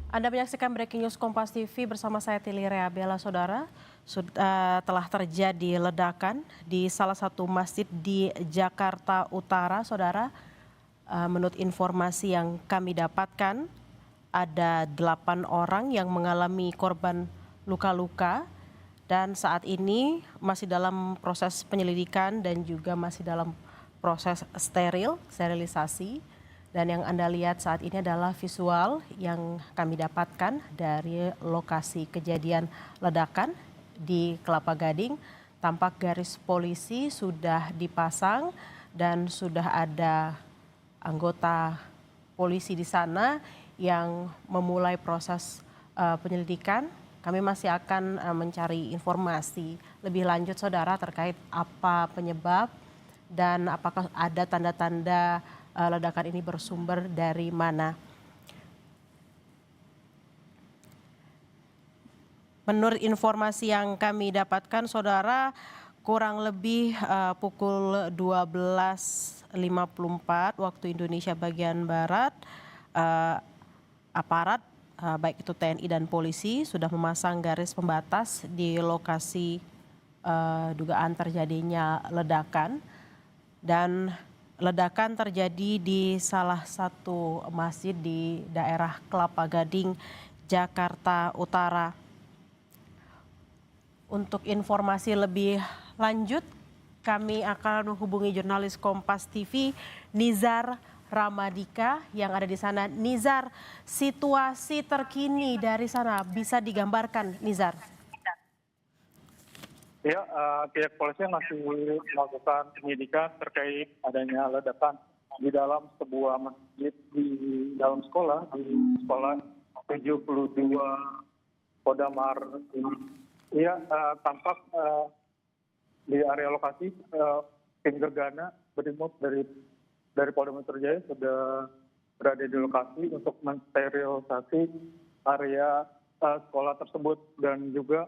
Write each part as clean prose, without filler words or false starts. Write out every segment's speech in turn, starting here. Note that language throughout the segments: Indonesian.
Anda menyaksikan Breaking News Kompas TV bersama saya Tili Reabella, Saudara. Telah terjadi ledakan di salah satu masjid di Jakarta Utara, Saudara. Menurut informasi yang kami dapatkan, ada 8 orang yang mengalami korban luka-luka dan saat ini masih dalam proses penyelidikan dan juga masih dalam proses sterilisasi. Dan yang Anda lihat saat ini adalah visual yang kami dapatkan dari lokasi kejadian ledakan di Kelapa Gading. Tampak garis polisi sudah dipasang dan sudah ada anggota polisi di sana yang memulai proses penyelidikan. Kami masih akan mencari informasi lebih lanjut, Saudara, terkait apa penyebab dan apakah ada tanda-tanda ledakan ini bersumber dari mana. Menurut informasi yang kami dapatkan, Saudara, kurang lebih pukul 12.54 waktu Indonesia bagian Barat, aparat baik itu TNI dan polisi sudah memasang garis pembatas di lokasi dugaan terjadinya ledakan. Dan ledakan terjadi di salah satu masjid di daerah Kelapa Gading, Jakarta Utara. Untuk informasi lebih lanjut, kami akan menghubungi jurnalis Kompas TV, Nizar Ramadika yang ada di sana. Nizar, situasi terkini dari sana bisa digambarkan, Nizar? Ya, pihak polisi masih melakukan penyidikan terkait adanya ledakan di dalam sebuah masjid di dalam sekolah, di sekolah 72 Kodamar ini. Ya, tampak di area lokasi tim gegana Brimob dari Polda Metro Jaya sudah berada di lokasi untuk mensterilisasi area sekolah tersebut dan juga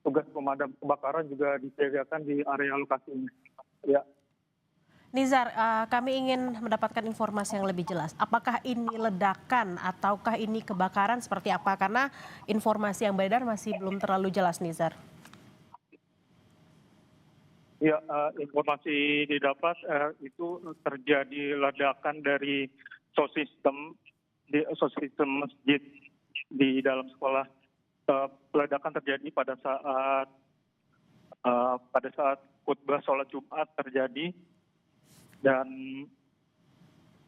tugas pemadam kebakaran juga disiagakan di area lokasi ini. Ya. Nizar, kami ingin mendapatkan informasi yang lebih jelas. Apakah ini ledakan ataukah ini kebakaran seperti apa? Karena informasi yang beredar masih belum terlalu jelas, Nizar. Ya, informasi didapat itu terjadi ledakan dari sound system masjid di dalam sekolah. Ledakan terjadi pada saat khutbah sholat Jumat terjadi, dan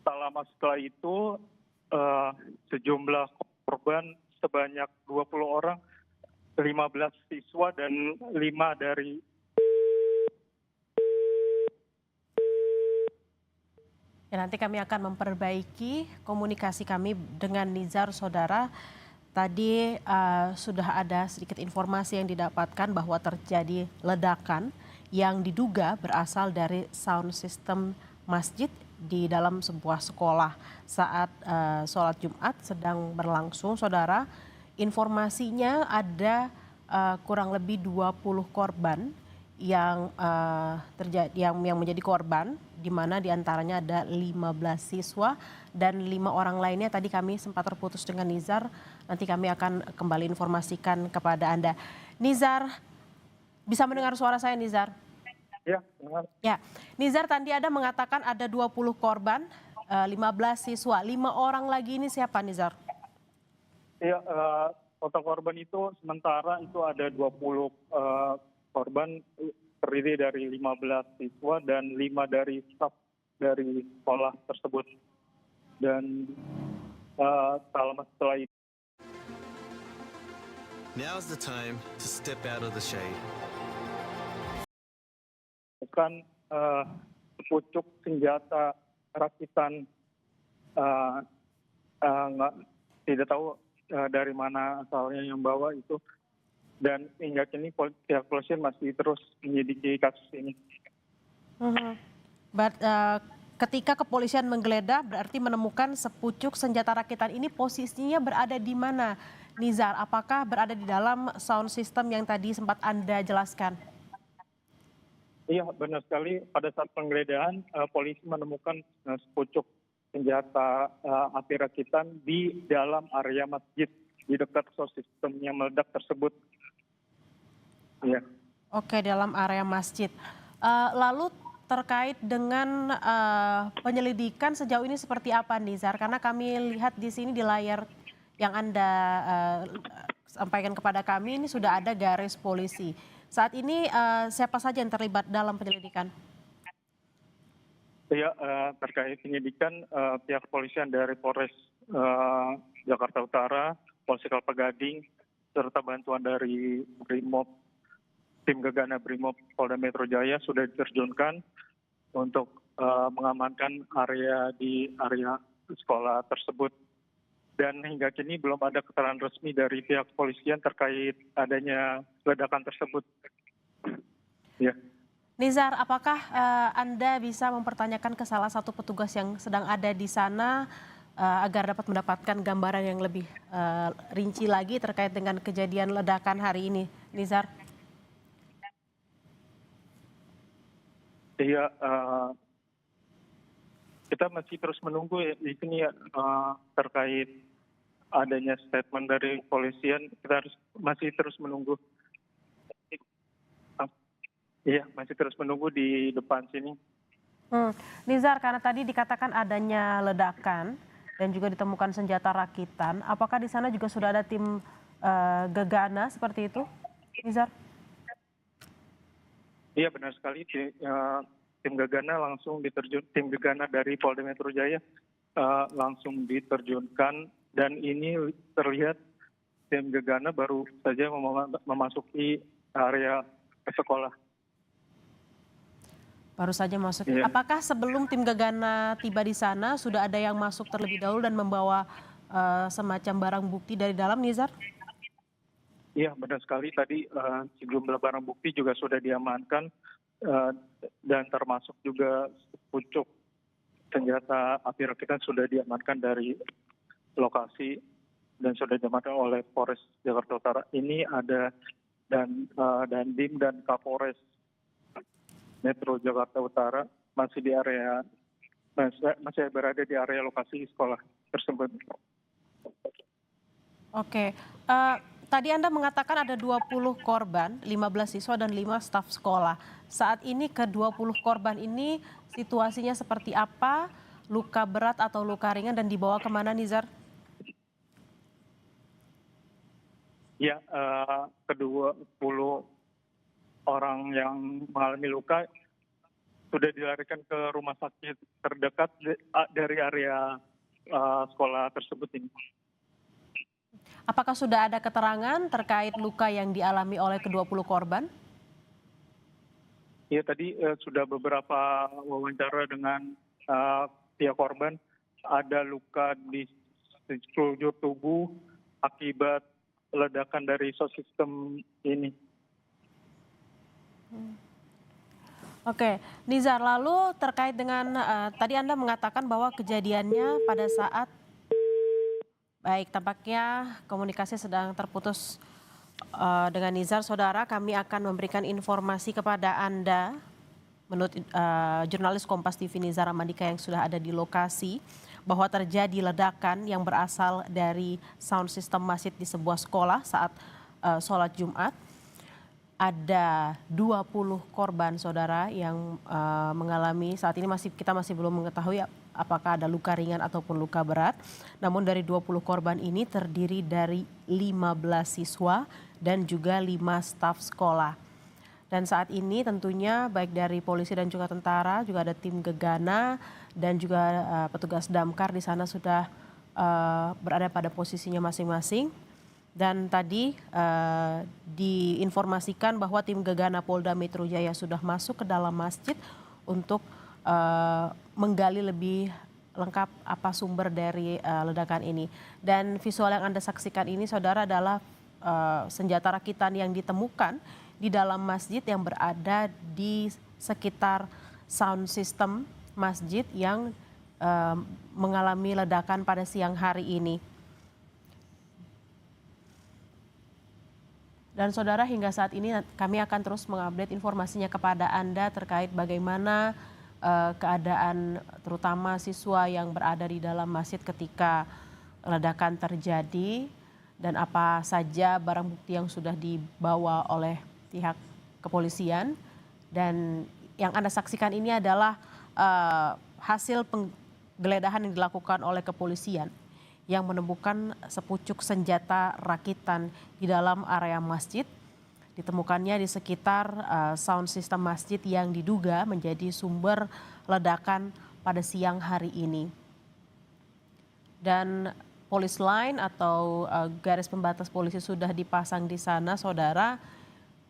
tak lama setelah itu sejumlah korban sebanyak 20 orang, 15 siswa dan 5 dari Ya, nanti kami akan memperbaiki komunikasi kami dengan Nizar, Saudara. Tadi sudah ada sedikit informasi yang didapatkan bahwa terjadi ledakan yang diduga berasal dari sound system masjid di dalam sebuah sekolah saat sholat Jumat sedang berlangsung, Saudara. Informasinya ada kurang lebih 20 korban yang yang menjadi korban, di mana diantaranya ada 15 siswa dan 5 orang lainnya. Tadi kami sempat terputus dengan Nizar, nanti kami akan kembali informasikan kepada Anda. Nizar, bisa mendengar suara saya, Nizar? ya, dengan Ya, Nizar, tadi ada mengatakan ada 20 korban, 15 siswa, 5 orang lagi ini siapa, Nizar? ya, total korban itu sementara itu ada 20 korban, terdiri dari 15 siswa dan 5 dari staf dari sekolah tersebut. Dan tak lama setelah itu Now's the time to step out of the shade. bukan sepucuk senjata rakitan, tidak tahu dari mana asalnya yang bawa itu, dan hingga kini pihak polisian masih terus menyelidiki kasus ini. Ketika kepolisian menggeledah berarti menemukan sepucuk senjata rakitan ini, posisinya berada di mana, Nizar? Apakah berada di dalam sound system yang tadi sempat Anda jelaskan? Iya, benar sekali. Pada saat penggeledahan, polisi menemukan sepucuk senjata api rakitan di dalam area masjid di dekat sound system yang meledak tersebut. Ya. Oke, dalam area masjid. Lalu terkait dengan penyelidikan sejauh ini seperti apa, Nizar? Karena kami lihat di sini di layar yang Anda sampaikan kepada kami ini sudah ada garis polisi. Saat ini siapa saja yang terlibat dalam penyelidikan? Ya, terkait penyidikan pihak kepolisian dari Polres Jakarta Utara, Polsek Kelapa Gading, serta bantuan dari Brimob, tim Gegana Brimob Polda Metro Jaya sudah diterjunkan untuk mengamankan area di area sekolah tersebut. Dan hingga kini belum ada keterangan resmi dari pihak kepolisian terkait adanya ledakan tersebut. Ya. Nizar, apakah Anda bisa mempertanyakan ke salah satu petugas yang sedang ada di sana agar dapat mendapatkan gambaran yang lebih rinci lagi terkait dengan kejadian ledakan hari ini, Nizar? Iya, kita masih terus menunggu ya, di sini ya, terkait adanya statement dari kepolisian, kita masih terus menunggu. Iya, masih terus menunggu di depan sini. Nizar, karena tadi dikatakan adanya ledakan dan juga ditemukan senjata rakitan, apakah di sana juga sudah ada tim Gegana seperti itu, Nizar? Iya, benar sekali. Tim Gegana tim Gegana dari Polda Metro Jaya langsung diterjunkan, dan ini terlihat tim Gegana baru saja memasuki area sekolah. Baru saja masuk. Iya. Apakah sebelum tim Gegana tiba di sana sudah ada yang masuk terlebih dahulu dan membawa semacam barang bukti dari dalam, Nizar? Iya, benar sekali. Tadi sejumlah barang bukti juga sudah diamankan dan termasuk juga pucuk senjata api rakitan sudah diamankan dari lokasi dan sudah diamankan oleh Polres Jakarta Utara. Ini ada Dandim dan Kapolres Metro Jakarta Utara masih berada di area lokasi sekolah tersebut. Oke. Tadi Anda mengatakan ada 20 korban, 15 siswa dan 5 staf sekolah. Saat ini ke-20 korban ini situasinya seperti apa? Luka berat atau luka ringan dan dibawa kemana, Nizar? Ya, ke-20 orang yang mengalami luka sudah dilarikan ke rumah sakit terdekat dari area sekolah tersebut ini. Apakah sudah ada keterangan terkait luka yang dialami oleh ke-20 korban? Ya, tadi sudah beberapa wawancara dengan pihak korban. Ada luka di sekujur tubuh akibat ledakan dari sound system ini. Oke, Nizar, lalu terkait dengan tadi Anda mengatakan bahwa kejadiannya pada saat baik, tampaknya komunikasi sedang terputus dengan Nizar. Saudara, kami akan memberikan informasi kepada Anda menurut jurnalis Kompas TV Nizar Amandika yang sudah ada di lokasi bahwa terjadi ledakan yang berasal dari sound system masjid di sebuah sekolah saat sholat Jumat. Ada 20 korban, saudara, yang mengalami, saat ini kita masih belum mengetahui apakah ada luka ringan ataupun luka berat. Namun dari 20 korban ini terdiri dari 15 siswa dan juga 5 staf sekolah. Dan saat ini tentunya baik dari polisi dan juga tentara, juga ada tim Gegana dan juga petugas damkar di sana sudah berada pada posisinya masing-masing. Dan tadi diinformasikan bahwa tim Gegana Polda Metro Jaya sudah masuk ke dalam masjid untuk menggali lebih lengkap apa sumber dari ledakan ini. Dan visual yang Anda saksikan ini, saudara, adalah senjata rakitan yang ditemukan di dalam masjid yang berada di sekitar sound system masjid yang mengalami ledakan pada siang hari ini. Dan saudara, hingga saat ini kami akan terus mengupdate informasinya kepada Anda terkait bagaimana keadaan terutama siswa yang berada di dalam masjid ketika ledakan terjadi. dan apa saja barang bukti yang sudah dibawa oleh pihak kepolisian. Dan yang Anda saksikan ini adalah hasil penggeledahan yang dilakukan oleh kepolisian yang menemukan sepucuk senjata rakitan di dalam area masjid. Ditemukannya di sekitar sound system masjid yang diduga menjadi sumber ledakan pada siang hari ini. Dan police line atau garis pembatas polisi sudah dipasang di sana, saudara.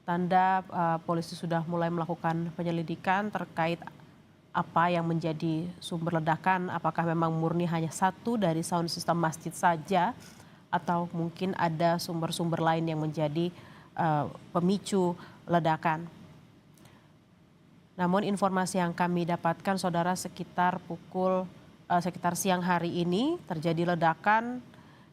Tanda polisi sudah mulai melakukan penyelidikan terkait apa yang menjadi sumber ledakan. Apakah memang murni hanya satu dari sound system masjid saja, atau mungkin ada sumber-sumber lain yang menjadi pemicu ledakan. Namun informasi yang kami dapatkan, saudara, sekitar siang hari ini terjadi ledakan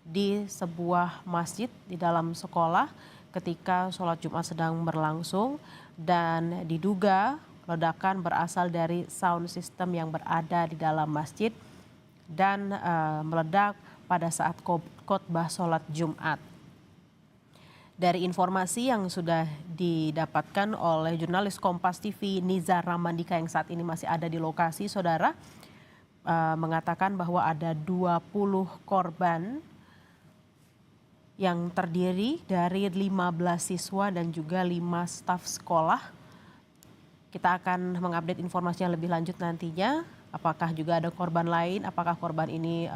di sebuah masjid di dalam sekolah ketika sholat Jumat sedang berlangsung, dan diduga ledakan berasal dari sound system yang berada di dalam masjid dan meledak pada saat khotbah sholat Jumat. Dari informasi yang sudah didapatkan oleh jurnalis Kompas TV Nizar Ramandika yang saat ini masih ada di lokasi, saudara, mengatakan bahwa ada 20 korban yang terdiri dari 15 siswa dan juga 5 staf sekolah. Kita akan mengupdate informasi yang lebih lanjut nantinya. Apakah juga ada korban lain, apakah korban ini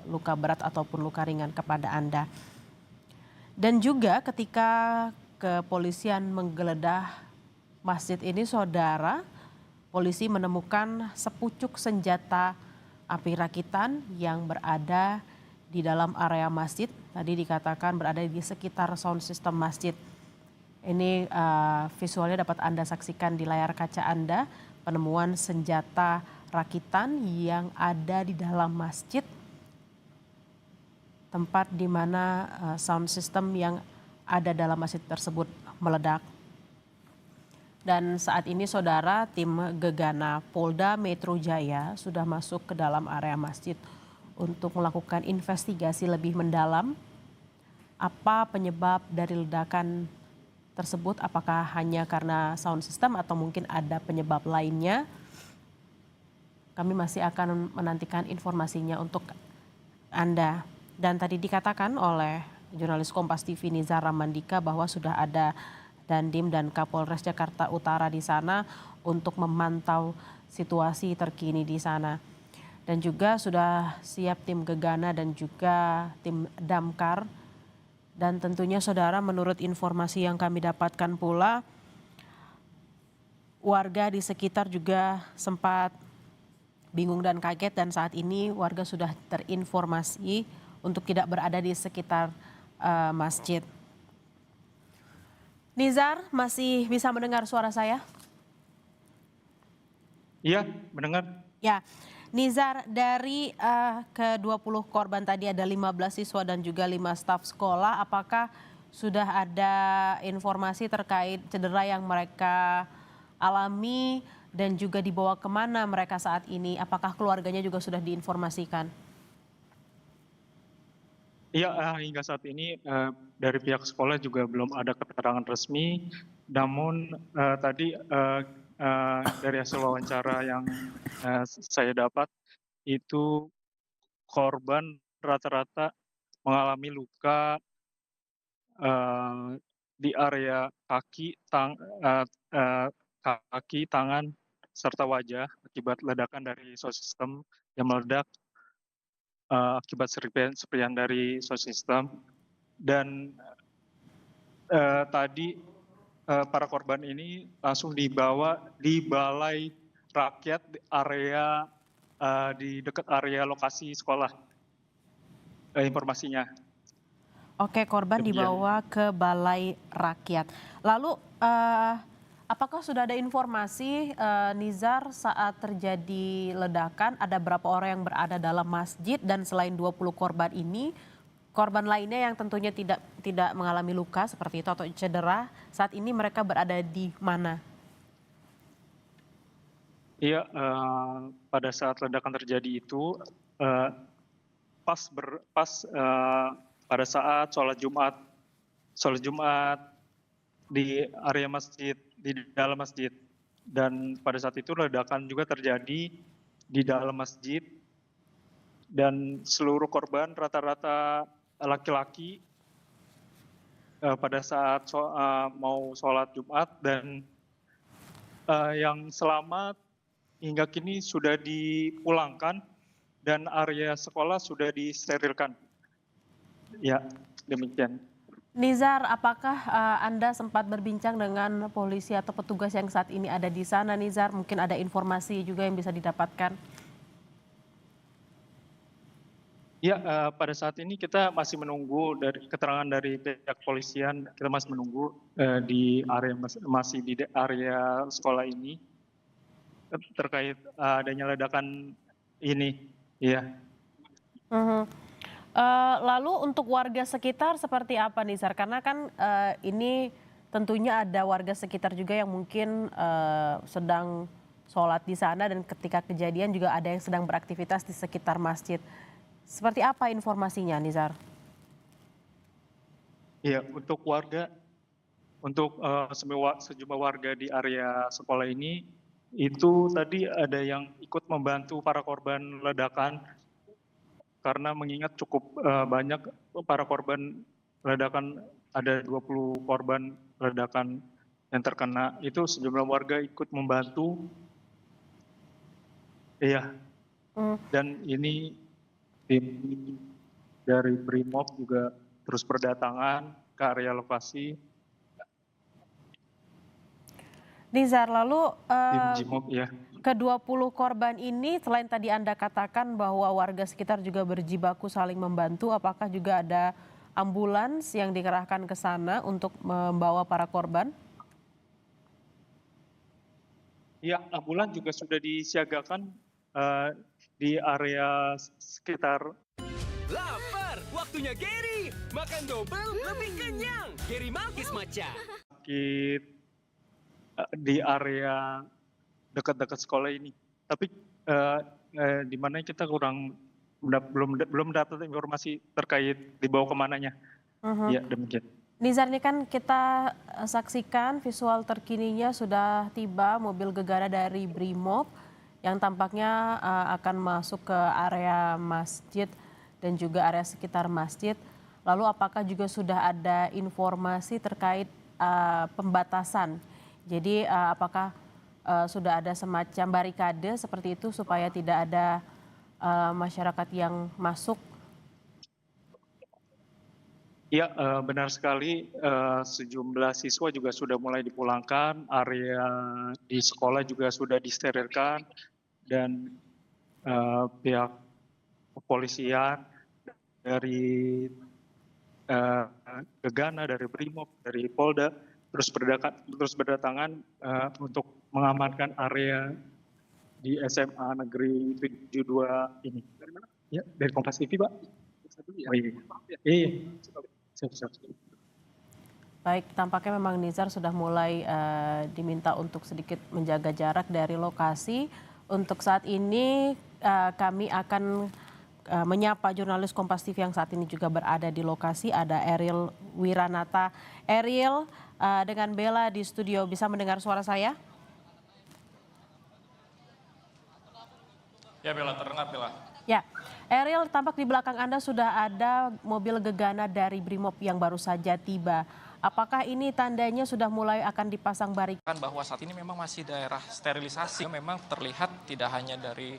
luka berat ataupun luka ringan kepada Anda. Dan juga ketika kepolisian menggeledah masjid ini, saudara, polisi menemukan sepucuk senjata api rakitan yang berada di dalam area masjid. Tadi dikatakan berada di sekitar sound system masjid. Ini visualnya dapat Anda saksikan di layar kaca Anda, penemuan senjata rakitan yang ada di dalam masjid, tempat di mana sound system yang ada dalam masjid tersebut meledak. Dan saat ini, saudara, tim Gegana Polda Metro Jaya sudah masuk ke dalam area masjid untuk melakukan investigasi lebih mendalam apa penyebab dari ledakan tersebut, apakah hanya karena sound system atau mungkin ada penyebab lainnya. Kami masih akan menantikan informasinya untuk Anda. Dan tadi dikatakan oleh jurnalis Kompas TV Nizar Ramandika bahwa sudah ada Dandim dan Kapolres Jakarta Utara di sana untuk memantau situasi terkini di sana. Dan juga sudah siap tim Gegana dan juga tim Damkar. Dan tentunya, saudara, menurut informasi yang kami dapatkan pula, warga di sekitar juga sempat bingung dan kaget, dan saat ini warga sudah terinformasi untuk tidak berada di sekitar masjid. Nizar, masih bisa mendengar suara saya? Iya, mendengar. Ya, Nizar, dari ke-20 korban tadi ada 15 siswa dan juga 5 staf sekolah. Apakah sudah ada informasi terkait cedera yang mereka alami dan juga dibawa kemana mereka saat ini? Apakah keluarganya juga sudah diinformasikan? Iya, hingga saat ini dari pihak sekolah juga belum ada keterangan resmi. Namun tadi dari hasil wawancara yang saya dapat, itu korban rata-rata mengalami luka di area kaki, tangan, serta wajah akibat ledakan dari sound system yang meledak akibat serpihan dari sound system. Dan tadi para korban ini langsung dibawa di balai rakyat area di dekat area lokasi sekolah, informasinya. Oke, korban dibawa ke balai rakyat. Lalu apakah sudah ada informasi, Nizar, saat terjadi ledakan ada berapa orang yang berada dalam masjid, dan selain 20 korban ini, korban lainnya yang tentunya tidak mengalami luka seperti itu atau cedera, saat ini mereka berada di mana? Iya, pada saat ledakan terjadi itu pas pada saat sholat Jumat di area masjid, di dalam masjid. Dan pada saat itu ledakan juga terjadi di dalam masjid dan seluruh korban rata-rata laki-laki pada saat mau sholat Jumat, dan yang selamat hingga kini sudah dipulangkan dan area sekolah sudah disterilkan. Ya, demikian. Nizar, apakah Anda sempat berbincang dengan polisi atau petugas yang saat ini ada di sana, Nizar? Mungkin ada informasi juga yang bisa didapatkan. Ya, pada saat ini kita masih menunggu dari keterangan dari pihak polisian. Kita masih menunggu di area masih di area sekolah ini terkait adanya ledakan ini. Ya. Lalu untuk warga sekitar seperti apa, Nizar? Karena kan ini tentunya ada warga sekitar juga yang mungkin sedang sholat di sana, dan ketika kejadian juga ada yang sedang beraktivitas di sekitar masjid. Seperti apa informasinya, Nizar? Iya, untuk sejumlah warga di area sekolah ini, itu tadi ada yang ikut membantu para korban ledakan, karena mengingat cukup banyak para korban ledakan, ada 20 korban ledakan yang terkena, itu sejumlah warga ikut membantu. Iya, dan ini tim dari Brimob juga terus berdatangan ke area lokasi. Nizar, lalu Tim Jimob, ya. ke-20 korban ini selain tadi Anda katakan bahwa warga sekitar juga berjibaku saling membantu, apakah juga ada ambulans yang dikerahkan ke sana untuk membawa para korban? Ya, ambulans juga sudah disiagakan di area sekitar. Lapar, waktunya Gary. Makan double lebih kenyang. Gary Malkis Matcha. Di area dekat-dekat sekolah ini. Tapi di mana kita belum dapat informasi terkait dibawa kemananya. Ya, demikian. Nizar, ini kan kita saksikan visual terkininya sudah tiba mobil gegana dari Brimob yang tampaknya akan masuk ke area masjid dan juga area sekitar masjid. Lalu apakah juga sudah ada informasi terkait pembatasan? Jadi apakah sudah ada semacam barikade seperti itu supaya tidak ada masyarakat yang masuk? Ya, benar sekali. Sejumlah siswa juga sudah mulai dipulangkan, area di sekolah juga sudah disterilkan, dan pihak kepolisian dari Gegana, dari Brimob, dari Polda terus berdatangan untuk mengamankan area di SMA Negeri 72 ini. Ya, dari Kompas TV, Pak. Oh, iya. Siap. Baik, tampaknya memang Nizar sudah mulai diminta untuk sedikit menjaga jarak dari lokasi. Untuk saat ini kami akan menyapa jurnalis Kompas TV yang saat ini juga berada di lokasi. Ada Ariel Wiranata. Ariel, dengan Bella di studio, bisa mendengar suara saya? Ya, Bella, terdengar, Bella. Ya, Ariel, tampak di belakang Anda sudah ada mobil gegana dari Brimob yang baru saja tiba. Apakah ini tandanya sudah mulai akan dipasang barikade? Bahwa saat ini memang masih daerah sterilisasi. Memang terlihat tidak hanya dari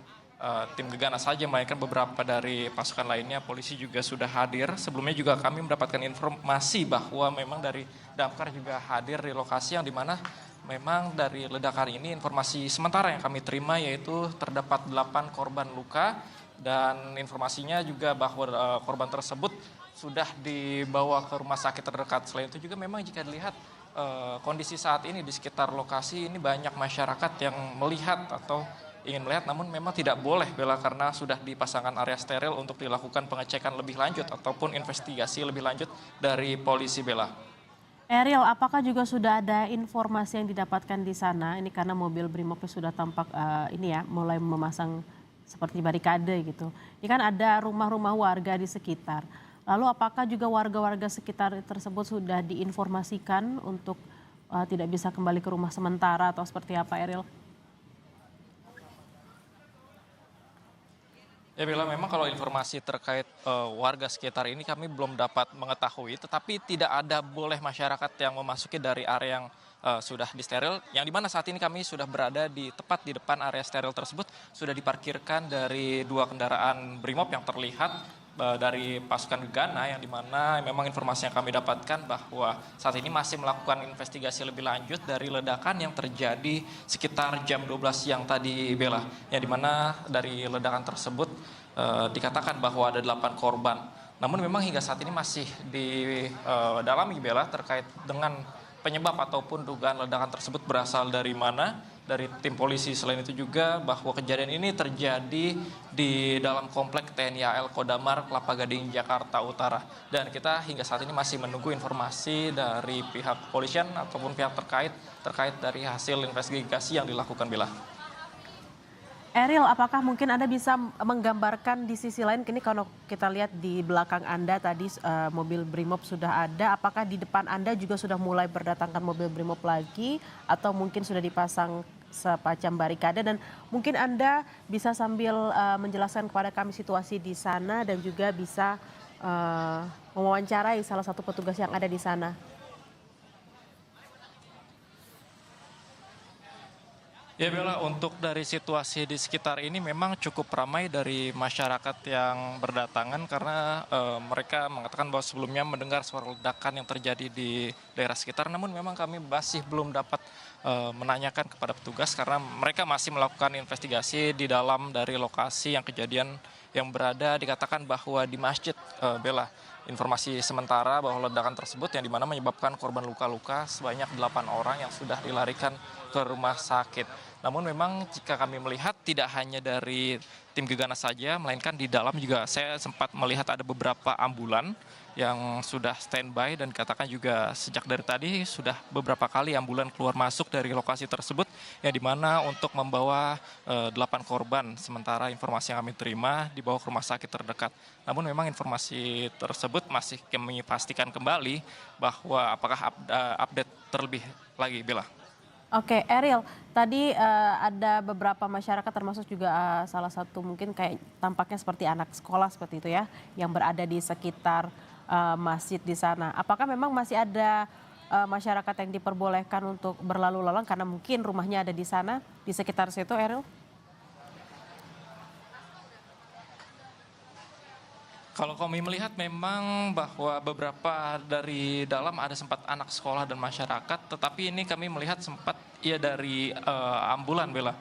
tim gegana saja, melainkan beberapa dari pasukan lainnya. Polisi juga sudah hadir. Sebelumnya juga kami mendapatkan informasi bahwa memang dari Damkar juga hadir di lokasi, yang dimana memang dari ledakan ini informasi sementara yang kami terima yaitu terdapat 8 korban luka. Dan informasinya juga bahwa korban tersebut sudah dibawa ke rumah sakit terdekat. Selain itu juga memang jika dilihat kondisi saat ini di sekitar lokasi ini banyak masyarakat yang melihat atau ingin melihat, namun memang tidak boleh, Bella, karena sudah dipasangkan area steril untuk dilakukan pengecekan lebih lanjut ataupun investigasi lebih lanjut dari polisi, Bella. Ariel, apakah juga sudah ada informasi yang didapatkan di sana? Ini karena mobil Brimob sudah tampak mulai memasang seperti barikade gitu. Ini kan ada rumah-rumah warga di sekitar. Lalu apakah juga warga-warga sekitar tersebut sudah diinformasikan untuk tidak bisa kembali ke rumah sementara atau seperti apa, Eril? Ya Bella, memang kalau informasi terkait warga sekitar ini kami belum dapat mengetahui, tetapi tidak ada boleh masyarakat yang memasuki dari area yang sudah disteril, yang dimana saat ini kami sudah berada di tepat di depan area steril tersebut, sudah diparkirkan dari 2 kendaraan Brimob yang terlihat dari pasukan Gegana, yang dimana memang informasi yang kami dapatkan bahwa saat ini masih melakukan investigasi lebih lanjut dari ledakan yang terjadi sekitar jam 12 siang tadi, Bella, yang dimana dari ledakan tersebut dikatakan bahwa ada 8 korban. Namun memang hingga saat ini masih didalami, Bella, terkait dengan penyebab ataupun dugaan ledakan tersebut berasal dari mana dari tim polisi. Selain itu juga bahwa kejadian ini terjadi di dalam komplek TNI AL Kodamar, Kelapa Gading, Jakarta Utara. Dan kita hingga saat ini masih menunggu informasi dari pihak kepolisian ataupun pihak terkait dari hasil investigasi yang dilakukan, Bella. Eril, apakah mungkin Anda bisa menggambarkan di sisi lain, kini kalau kita lihat di belakang Anda tadi mobil Brimob sudah ada, apakah di depan Anda juga sudah mulai berdatangkan mobil Brimob lagi atau mungkin sudah dipasang semacam barikade, dan mungkin Anda bisa sambil menjelaskan kepada kami situasi di sana dan juga bisa mewawancarai salah satu petugas yang ada di sana. Ya Bella, untuk dari situasi di sekitar ini memang cukup ramai dari masyarakat yang berdatangan karena mereka mengatakan bahwa sebelumnya mendengar suara ledakan yang terjadi di daerah sekitar. Namun memang kami masih belum dapat menanyakan kepada petugas karena mereka masih melakukan investigasi di dalam dari lokasi yang kejadian yang berada, dikatakan bahwa di masjid, Bella. Informasi sementara bahwa ledakan tersebut yang dimana menyebabkan korban luka-luka sebanyak 8 orang yang sudah dilarikan ke rumah sakit. Namun memang jika kami melihat tidak hanya dari tim Gegana saja, melainkan di dalam juga saya sempat melihat ada beberapa ambulan yang sudah standby, dan katakan juga sejak dari tadi sudah beberapa kali ambulan keluar masuk dari lokasi tersebut yang dimana untuk membawa 8 korban. Sementara informasi yang kami terima dibawa ke rumah sakit terdekat. Namun memang informasi tersebut masih kami pastikan kembali bahwa apakah update terlebih lagi, Bella. Oke, Eril, tadi ada beberapa masyarakat termasuk juga salah satu mungkin kayak tampaknya seperti anak sekolah seperti itu ya, yang berada di sekitar masjid di sana. Apakah memang masih ada masyarakat yang diperbolehkan untuk berlalu lalang karena mungkin rumahnya ada di sana, di sekitar situ, Eril? Kalau kami melihat memang bahwa beberapa dari dalam ada sempat anak sekolah dan masyarakat, tetapi ini kami melihat sempat dari ambulan, Bella.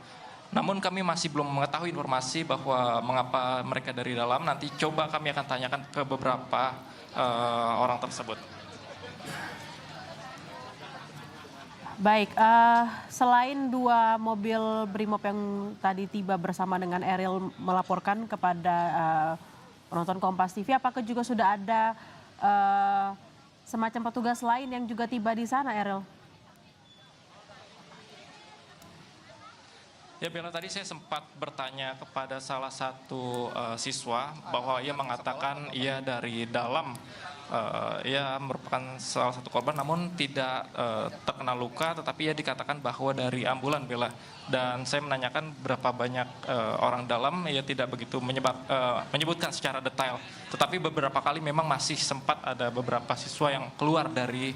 Namun kami masih belum mengetahui informasi bahwa mengapa mereka dari dalam. Nanti coba kami akan tanyakan ke beberapa orang tersebut. Baik, selain 2 mobil Brimob yang tadi tiba bersama dengan Eril melaporkan kepada penonton Kompas TV, apakah juga sudah ada semacam petugas lain yang juga tiba di sana, Eril? Ya Bella, tadi saya sempat bertanya kepada salah satu siswa bahwa ia mengatakan ia dari dalam, ia merupakan salah satu korban namun tidak terkena luka, tetapi ia dikatakan bahwa dari ambulan, Bella. Dan saya menanyakan berapa banyak orang dalam, ia tidak begitu menyebutkan secara detail. Tetapi beberapa kali memang masih sempat ada beberapa siswa yang keluar dari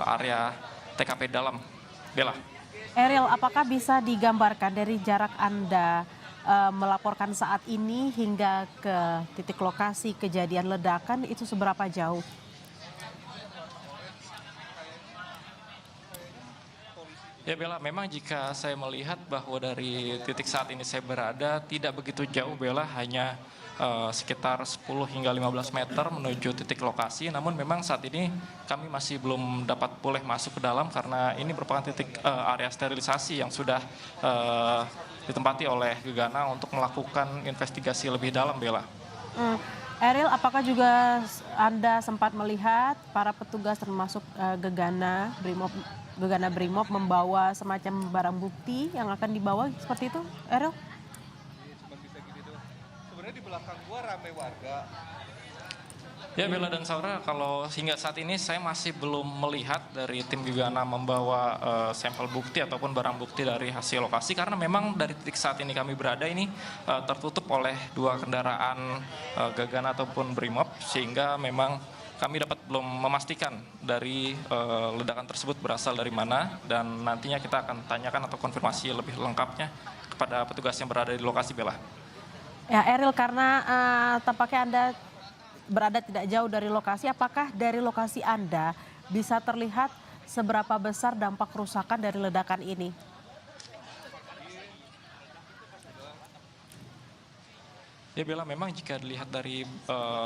area TKP dalam, Bella. Eril, apakah bisa digambarkan dari jarak Anda melaporkan saat ini hingga ke titik lokasi kejadian ledakan itu seberapa jauh? Ya Bella, memang jika saya melihat bahwa dari titik saat ini saya berada tidak begitu jauh, Bella, hanya sekitar 10 hingga 15 meter menuju titik lokasi. Namun memang saat ini kami masih belum dapat boleh masuk ke dalam karena ini merupakan titik area sterilisasi yang sudah ditempati oleh Gegana untuk melakukan investigasi lebih dalam, Bella. Eril, apakah juga Anda sempat melihat para petugas termasuk Gegana Brimob membawa semacam barang bukti yang akan dibawa seperti itu, Eril? Cuma bisa gini doang. Sebenarnya di belakang gua ramai warga. Ya Bella dan Saudara, kalau hingga saat ini saya masih belum melihat dari tim Gegana membawa sampel bukti ataupun barang bukti dari hasil lokasi, karena memang dari titik saat ini kami berada ini tertutup oleh 2 kendaraan Gegana ataupun Brimob, sehingga memang kami dapat belum memastikan dari ledakan tersebut berasal dari mana, dan nantinya kita akan tanyakan atau konfirmasi lebih lengkapnya kepada petugas yang berada di lokasi, Bella. Ya Eril, karena tampaknya Anda berada tidak jauh dari lokasi, apakah dari lokasi Anda bisa terlihat seberapa besar dampak kerusakan dari ledakan ini? Ya Bella, memang jika dilihat dari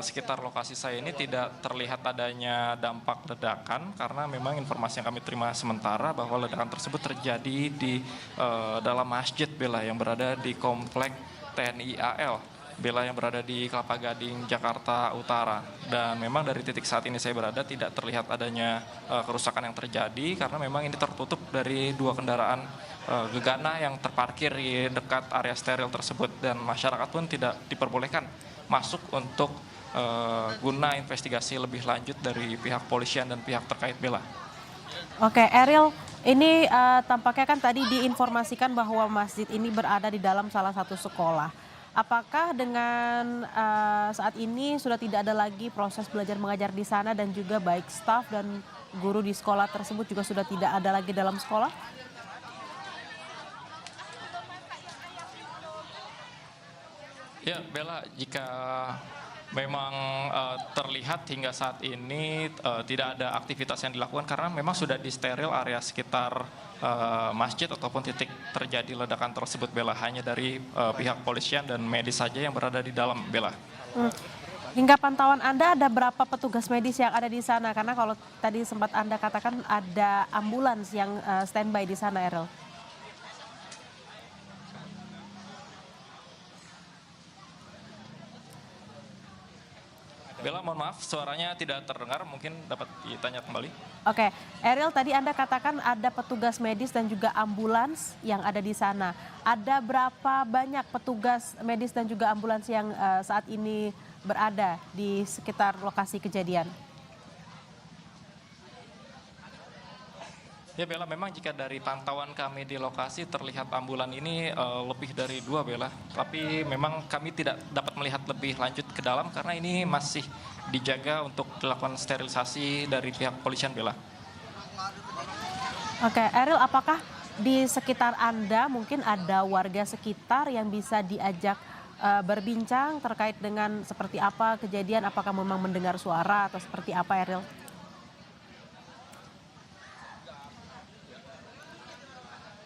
sekitar lokasi saya ini tidak terlihat adanya dampak ledakan, karena memang informasi yang kami terima sementara bahwa ledakan tersebut terjadi di dalam masjid, Bella, yang berada di komplek TNI AL. Bella, yang berada di Kelapa Gading, Jakarta Utara. Dan memang dari titik saat ini saya berada tidak terlihat adanya kerusakan yang terjadi, karena memang ini tertutup dari 2 kendaraan Gegana yang terparkir di dekat area steril tersebut, dan masyarakat pun tidak diperbolehkan masuk untuk guna investigasi lebih lanjut dari pihak polisian dan pihak terkait, Bella. Oke, Eril, ini tampaknya kan tadi diinformasikan bahwa masjid ini berada di dalam salah satu sekolah. Apakah dengan saat ini sudah tidak ada lagi proses belajar mengajar di sana, dan juga baik staf dan guru di sekolah tersebut juga sudah tidak ada lagi dalam sekolah? Ya Bella, jika memang terlihat hingga saat ini tidak ada aktivitas yang dilakukan, karena memang sudah disteril area sekitar masjid ataupun titik terjadi ledakan tersebut, Bella. Hanya dari pihak polisian dan medis saja yang berada di dalam, Bella. Hingga pantauan Anda, ada berapa petugas medis yang ada di sana? Karena kalau tadi sempat Anda katakan ada ambulans yang standby di sana, Eril. Bella, mohon maaf, suaranya tidak terdengar, mungkin dapat ditanya kembali. Oke, Eril, tadi Anda katakan ada petugas medis dan juga ambulans yang ada di sana. Ada berapa banyak petugas medis dan juga ambulans yang saat ini berada di sekitar lokasi kejadian? Ya Bella, memang jika dari pantauan kami di lokasi terlihat ambulan ini lebih dari 2, Bella. Tapi memang kami tidak dapat melihat lebih lanjut ke dalam karena ini masih dijaga untuk dilakukan sterilisasi dari pihak polisian, Bella. Oke, Eril, apakah di sekitar Anda mungkin ada warga sekitar yang bisa diajak berbincang terkait dengan seperti apa kejadian, apakah memang mendengar suara atau seperti apa, Eril?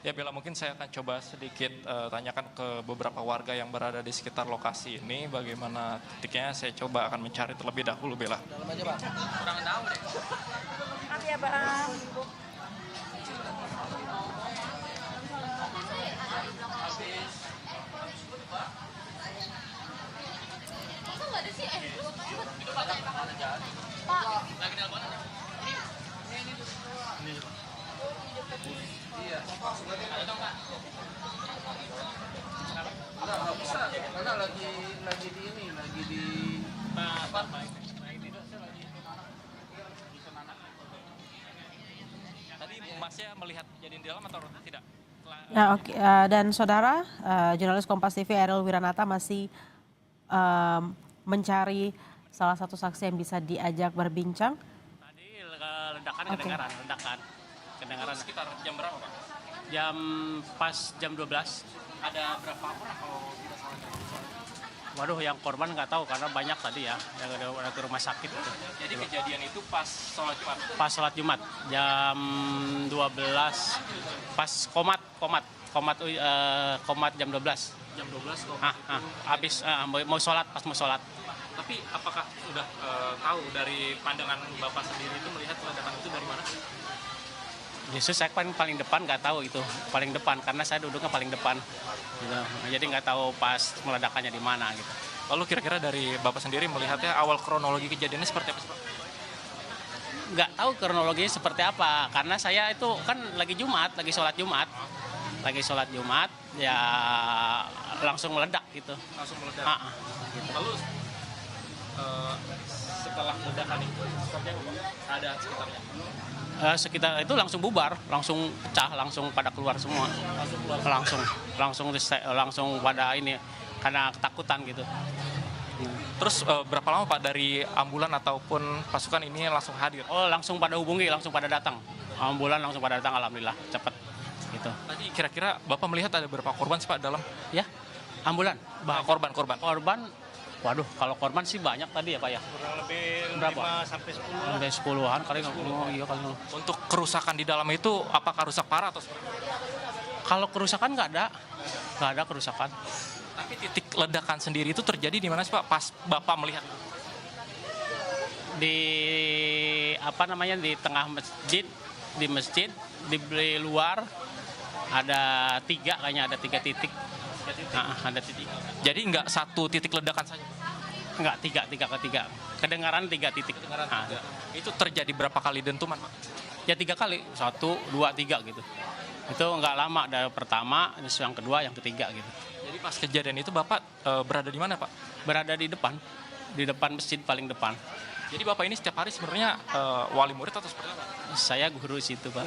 Ya Bella, mungkin saya akan coba sedikit tanyakan ke beberapa warga yang berada di sekitar lokasi ini bagaimana titiknya. Saya coba akan mencari terlebih dahulu, Bella. Dalam aja, Bang. Kurang tahu deh. Makasih ya, Bang. Nggak bisa, karena lagi di ini, lagi di Tadi Masnya melihat kejadian di dalam atau tidak? Ya, oke. Dan saudara, jurnalis Kompas TV Eril Wiranata masih mencari salah satu saksi yang bisa diajak berbincang. Tadi ledakan kedengaran, kedengaran. Sekitar jam berapa, Pak? Jam 12. Ada berapa orang kalau tidak salah? Waduh, yang korban nggak tahu karena banyak tadi ya, yang ada ke rumah sakit itu. Jadi kejadian itu pas sholat Jumat? Pas sholat Jumat, jam 12, pas komat jam 12. Jam 12 kok. Habis mau sholat, pas mau sholat. Tapi apakah sudah tahu dari pandangan Bapak sendiri itu melihat ledakan itu dari mana? Justru saya paling depan nggak tahu itu, paling depan karena saya duduknya paling depan. Gitu. Jadi nggak tahu pas meledakannya di mana gitu. Lalu kira-kira dari Bapak sendiri melihatnya awal kronologi kejadiannya seperti apa sih, Pak? Nggak tahu kronologinya seperti apa, karena saya itu kan lagi sholat Jumat, ya langsung meledak gitu. Langsung meledak. Gitu. Lalu setelah ledakan itu seperti apa Pak? Ada sekitarnya? Sekitar itu langsung bubar, langsung pecah, langsung pada keluar semua. Langsung pada ini karena ketakutan gitu. Terus berapa lama Pak dari ambulan ataupun pasukan ini langsung hadir? Oh, langsung pada hubungi, langsung pada datang. Ambulan langsung pada datang, alhamdulillah cepat gitu. Tadi kira-kira Bapak melihat ada berapa korban sih Pak dalam? Ya, ambulan. Korban. Korban, waduh, kalau korban sih banyak tadi ya Pak ya. Kurang lebih Berapa? 5 sampai 10. Sampai 10-an kali. Oh, iya kali. Untuk kerusakan di dalam itu apakah rusak parah atau seperti apa? Kalau kerusakan nggak ada kerusakan. Tapi titik ledakan sendiri itu terjadi di mana sih Pak pas Bapak melihat? Di di tengah masjid, di luar ada 3 kayaknya, ada 3 titik. Ada titik. Jadi nggak satu titik ledakan saja? Enggak, 3. Kedengaran 3 titik. Itu terjadi berapa kali dentuman Pak? Ya 3 kali, 1, 2, 3 gitu. Itu nggak lama dari pertama, yang kedua, yang ketiga gitu. Jadi pas kejadian itu Bapak berada di mana Pak? Berada di depan masjid paling depan. Jadi Bapak ini setiap hari sebenarnya wali murid atau seperti apa? Saya guru situ Pak.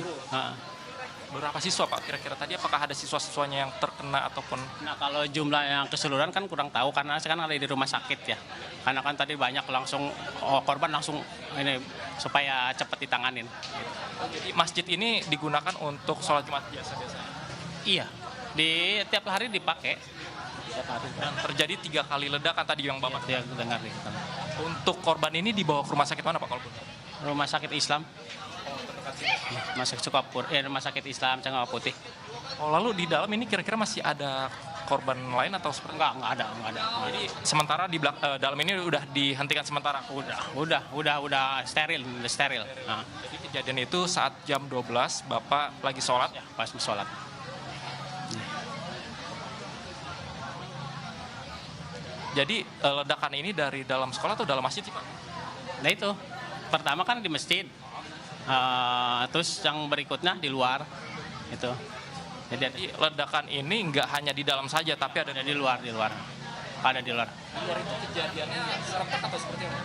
Berapa siswa Pak kira-kira tadi? Apakah ada siswa-siswanya yang terkena ataupun? Nah kalau jumlah yang keseluruhan kan kurang tahu karena saya kan ada di rumah sakit ya. Karena kan tadi banyak langsung korban langsung ini supaya cepat ditanganin. Gitu. Jadi masjid ini digunakan untuk sholat Jumat biasa-biasa? Iya, di tiap hari dipakai. Tiap hari. Dan terjadi 3 kali ledakan tadi yang Bapak Iya, dengar nih. Untuk korban ini dibawa ke rumah sakit mana Pak kalau boleh? Rumah sakit Islam. Rumah sakit Sukapur, Rumah sakit Islam Cengkawa Putih. Oh, lalu di dalam ini kira-kira masih ada korban lain atau seperti? Enggak ada. Jadi sementara di dalam ini udah dihentikan sementara? Udah steril. Nah. Jadi kejadian itu saat jam 12 Bapak lagi sholat? Ya, pas sholat. Jadi ledakan ini dari dalam sekolah atau dalam masjid sih Pak? Nah itu, pertama kan di masjid, terus yang berikutnya di luar, itu. Jadi ledakan ini nggak hanya di dalam saja, tapi ada di luar. Ada di luar. Di luar itu kejadiannya serentak atau seperti apa?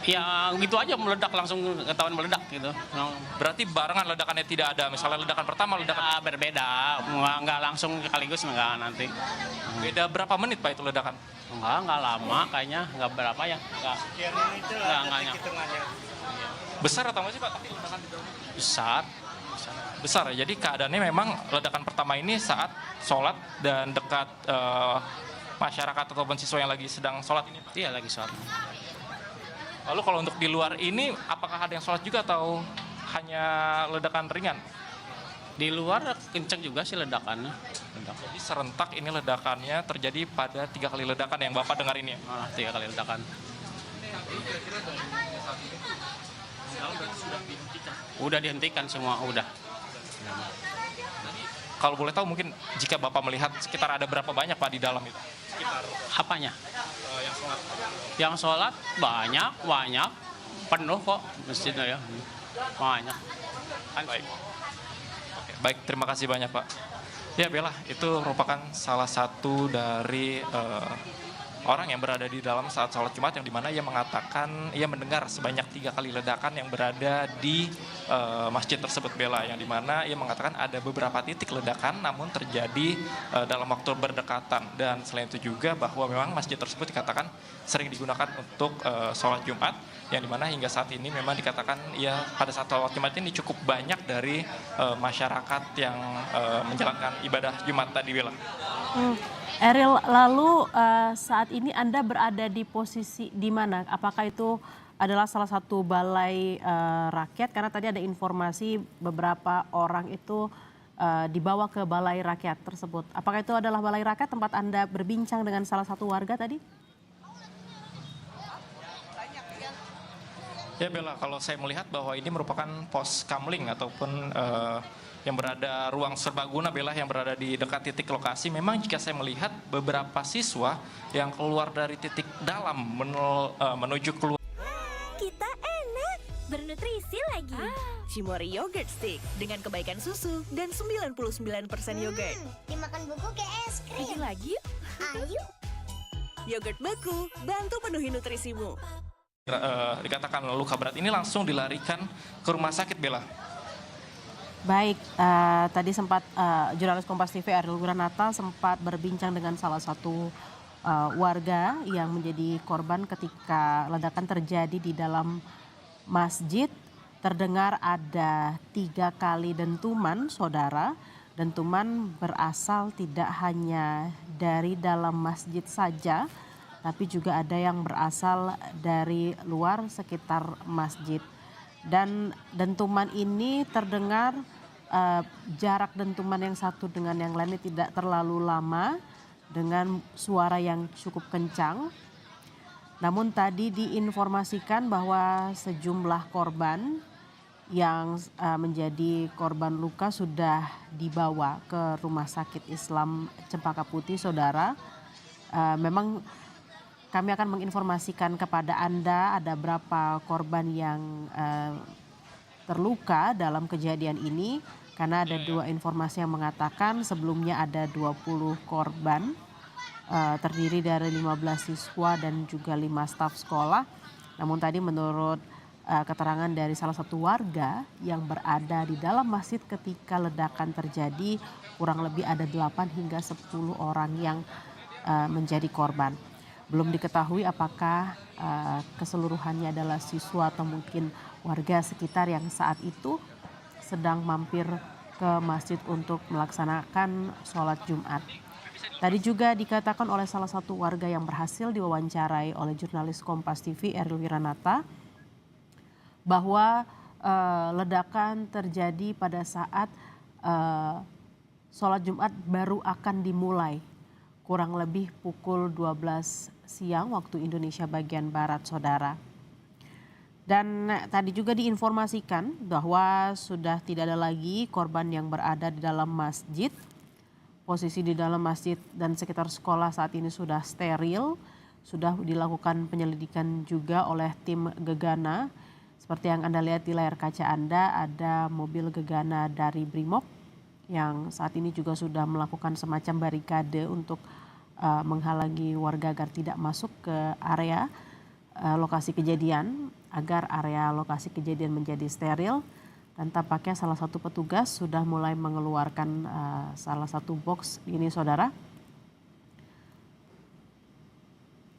Ya gitu aja meledak, langsung ketahuan meledak gitu. Berarti barengan ledakannya tidak ada, misalnya ledakan pertama, ledakan berbeda, nggak langsung sekaligus nggak nanti. Beda berapa menit Pak itu ledakan? Nggak lama kayaknya, nggak berapa ya. Sekian ini itu ada hitungannya. Besar atau nggak sih Pak? Tapi ledakan di dalam Besar. Ya, jadi keadaannya memang ledakan pertama ini saat sholat dan dekat masyarakat ataupun siswa yang lagi sedang sholat ini Pak? Iya lagi sholat. Lalu kalau untuk di luar ini, apakah ada yang sholat juga atau hanya ledakan ringan? Di luar kenceng juga sih ledakannya. Jadi serentak ini ledakannya terjadi pada 3 kali ledakan yang Bapak dengar ini ya? 3 kali ledakan. Udah dihentikan semua, udah. Kalau boleh tahu mungkin jika Bapak melihat sekitar ada berapa banyak Pak di dalam itu? Apanya? Yang sholat. Yang sholat banyak, penuh kok masjidnya ya, banyak. Baik. Oke, baik, terima kasih banyak Pak. Ya Bella, itu merupakan salah satu dari orang yang berada di dalam saat sholat Jumat yang dimana ia mengatakan ia mendengar sebanyak 3 kali ledakan yang berada di masjid tersebut Bella, yang dimana ia mengatakan ada beberapa titik ledakan namun terjadi dalam waktu berdekatan, dan selain itu juga bahwa memang masjid tersebut dikatakan sering digunakan untuk sholat Jumat, yang dimana hingga saat ini memang dikatakan ya pada saat sholat Jumat ini cukup banyak dari masyarakat yang menjalankan ibadah Jumat tadi Bella. Eril, lalu saat ini Anda berada di posisi di mana? Apakah itu adalah salah satu balai rakyat? Karena tadi ada informasi beberapa orang itu dibawa ke balai rakyat tersebut. Apakah itu adalah balai rakyat tempat Anda berbincang dengan salah satu warga tadi? Ya Bella, kalau saya melihat bahwa ini merupakan pos kamling ataupun yang berada ruang serbaguna Bella yang berada di dekat titik lokasi. Memang jika saya melihat beberapa siswa yang keluar dari titik dalam menuju keluar. Kita enak, bernutrisi lagi. Cimory Yogurt Stick dengan kebaikan susu dan 99% yogurt. Dimakan buku kayak es krim. Bikin lagi yuk. Ayo. Yogurt beku, bantu penuhi nutrisimu. Dikatakan luka berat ini langsung dilarikan ke rumah sakit, Bella. Baik, tadi sempat jurnalis Kompas TV Ariel Wiranata sempat berbincang dengan salah satu warga yang menjadi korban ketika ledakan terjadi di dalam masjid. Terdengar ada 3 kali dentuman, saudara. Dentuman berasal tidak hanya dari dalam masjid saja, tapi juga ada yang berasal dari luar sekitar masjid. Dan dentuman ini terdengar jarak dentuman yang satu dengan yang lainnya tidak terlalu lama dengan suara yang cukup kencang. Namun tadi diinformasikan bahwa sejumlah korban yang menjadi korban luka sudah dibawa ke Rumah Sakit Islam Cempaka Putih, saudara. Memang kami akan menginformasikan kepada Anda ada berapa korban yang terluka dalam kejadian ini. Karena ada 2 informasi yang mengatakan sebelumnya ada 20 korban terdiri dari 15 siswa dan juga 5 staf sekolah. Namun tadi menurut keterangan dari salah satu warga yang berada di dalam masjid ketika ledakan terjadi, kurang lebih ada 8 hingga 10 orang yang menjadi korban. Belum diketahui apakah keseluruhannya adalah siswa atau mungkin warga sekitar yang saat itu sedang mampir ke masjid untuk melaksanakan sholat Jumat. Tadi juga dikatakan oleh salah satu warga yang berhasil diwawancarai oleh jurnalis Kompas TV Ariel Wiranata bahwa ledakan terjadi pada saat sholat Jumat baru akan dimulai. Kurang lebih pukul 12 siang waktu Indonesia bagian Barat, saudara. Dan tadi juga diinformasikan bahwa sudah tidak ada lagi korban yang berada di dalam masjid. Posisi di dalam masjid dan sekitar sekolah saat ini sudah steril. Sudah dilakukan penyelidikan juga oleh tim Gegana. Seperti yang Anda lihat di layar kaca Anda, ada mobil Gegana dari Brimob yang saat ini juga sudah melakukan semacam barikade untuk menghalangi warga agar tidak masuk ke area lokasi kejadian, agar area lokasi kejadian menjadi steril. Dan tampaknya salah satu petugas sudah mulai mengeluarkan salah satu box ini, saudara,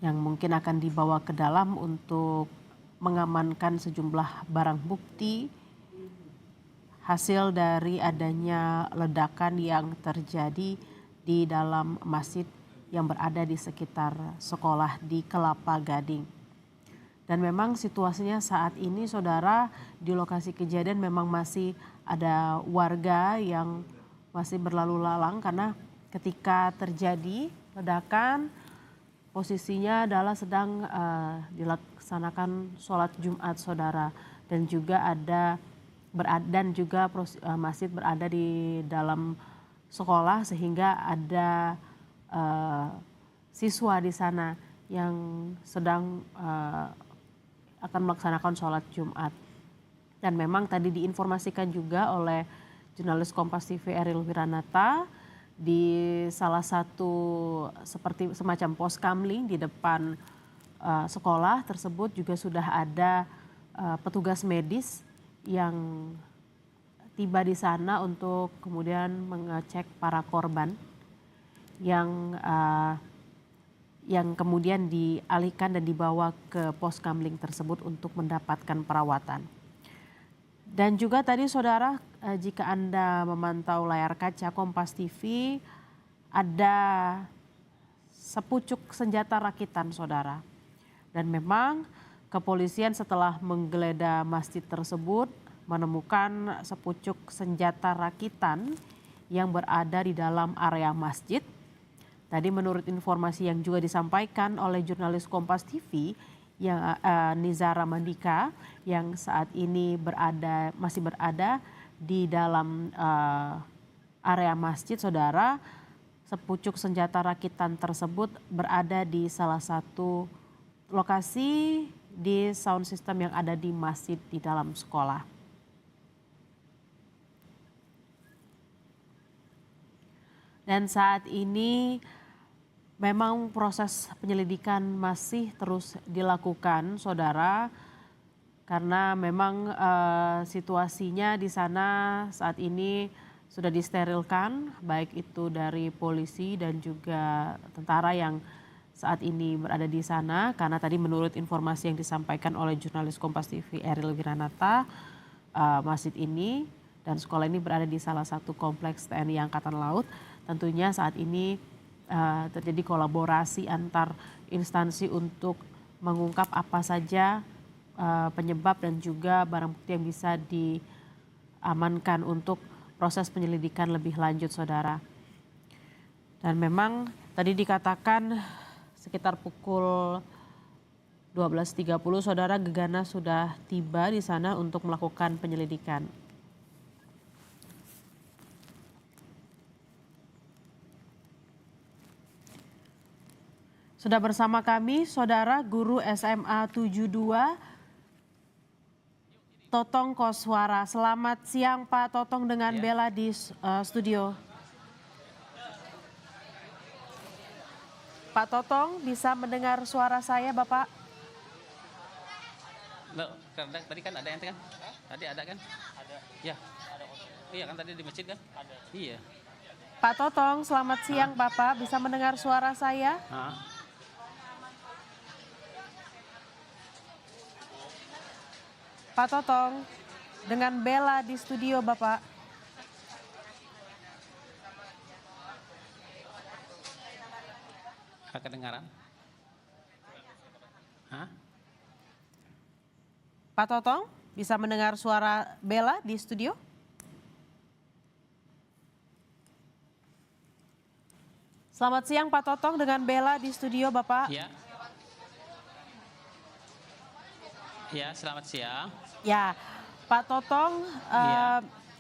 yang mungkin akan dibawa ke dalam untuk mengamankan sejumlah barang bukti hasil dari adanya ledakan yang terjadi di dalam masjid yang berada di sekitar sekolah di Kelapa Gading. Dan memang situasinya saat ini, saudara, di lokasi kejadian memang masih ada warga yang masih berlalu lalang karena ketika terjadi ledakan posisinya adalah sedang dilaksanakan sholat Jumat, saudara. Dan juga masjid berada di dalam sekolah sehingga ada siswa di sana yang sedang akan melaksanakan sholat Jumat. Dan memang tadi diinformasikan juga oleh jurnalis Kompas TV Ariel Wiranata di salah satu seperti semacam pos kamling di depan sekolah tersebut juga sudah ada petugas medis yang tiba di sana untuk kemudian mengecek para korban yang kemudian dialihkan dan dibawa ke pos kamling tersebut untuk mendapatkan perawatan. Dan juga tadi, saudara, jika Anda memantau layar kaca Kompas TV, ada sepucuk senjata rakitan, saudara. Dan memang kepolisian setelah menggeledah masjid tersebut menemukan sepucuk senjata rakitan yang berada di dalam area masjid. Tadi menurut informasi yang juga disampaikan oleh jurnalis Kompas TV yang Nizara Mandika yang saat ini masih berada di dalam area masjid, saudara, sepucuk senjata rakitan tersebut berada di salah satu lokasi di sound system yang ada di masjid di dalam sekolah. Dan saat ini Memang proses penyelidikan masih terus dilakukan, saudara, karena memang situasinya di sana saat ini sudah disterilkan, baik itu dari polisi dan juga tentara yang saat ini berada di sana. Karena tadi menurut informasi yang disampaikan oleh jurnalis Kompas TV Eril Wiranata, masjid ini dan sekolah ini berada di salah satu kompleks TNI Angkatan Laut. Tentunya saat ini terjadi kolaborasi antar instansi untuk mengungkap apa saja penyebab dan juga barang bukti yang bisa diamankan untuk proses penyelidikan lebih lanjut, saudara. Dan memang tadi dikatakan sekitar pukul 12.30, saudara, Gegana sudah tiba di sana untuk melakukan penyelidikan. Sudah bersama kami, saudara, guru SMA 72, Totong Koswara. Selamat siang, Pak Totong, dengan Bella di studio. Pak Totong, bisa mendengar suara saya, Bapak? Loh, tadi kan ada ente kan? Tadi ada kan? Ada. Ya. Iya kan tadi di masjid kan? Ada. Iya. Pak Totong, selamat siang, Bapak. Bisa mendengar suara saya? Pak Totong, dengan Bella di studio, Bapak. Kedengaran? Pak Totong, bisa mendengar suara Bella di studio? Selamat siang, Pak Totong, dengan Bella di studio, Bapak. Ya. Ya, selamat siang. Ya, Pak Totong,